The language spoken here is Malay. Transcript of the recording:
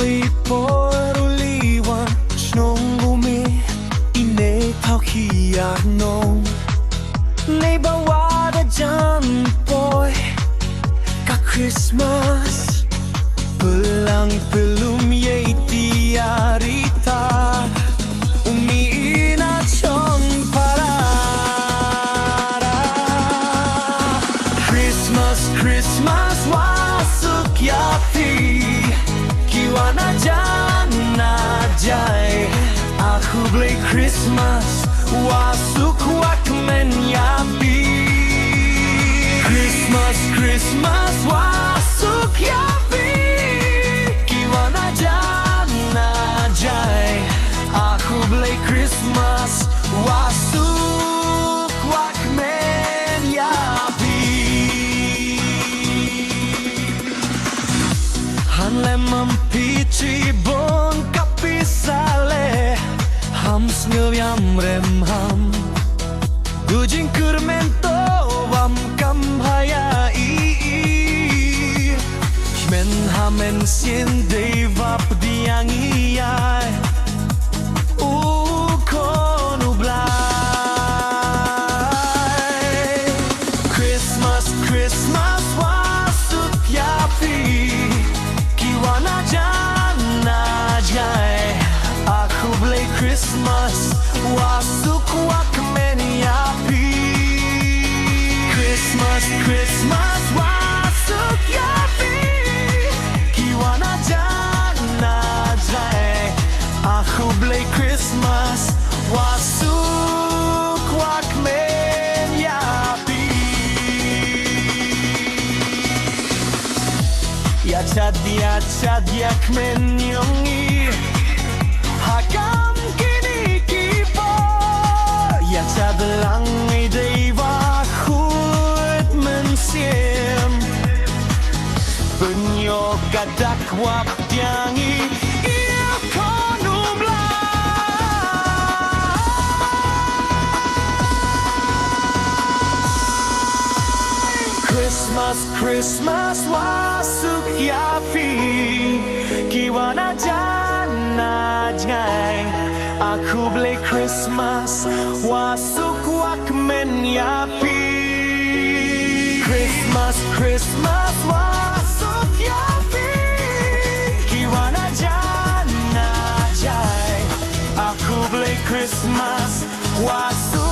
i poruliwan Snongumi ine tau kia nong Nei bawada jan boy Ka Christmas Pelang pelum ye tiarita Umi ina chong parara Christmas, Christmas wasuk yapi Kiwana jana jai Aku beli Christmas wasuk wakmen yapi Christmas, Christmas wasuk yapi Kiwana jana jai Aku beli Christmas wasuk wakmen yapi Han mempici bon kapisale Ham snövyam rem ham Gujing kurmento vam kam haya i Men hamen sien deva pdiang iai Kono blai Christmas, Christmas wasuk yapi Kiwana jana jai Aku beli Christmas wasuk wakmen yapi Christmas, Christmas wasuk yapi Kiwana jana jai Aku beli Christmas wasuk wakmen yapi Ya chad yakmen yongi Hakam kini kipo Ya chad langi deva khut mensiem Penyo kadak wap tiangi Ia konum Christmas, Christmas wasuk yapi Kiwana jana jai Aku beli Christmas wasuk wakmen yapi Christmas, Christmas wasuk yapi Kiwana jana jai Aku beli Christmas wasuk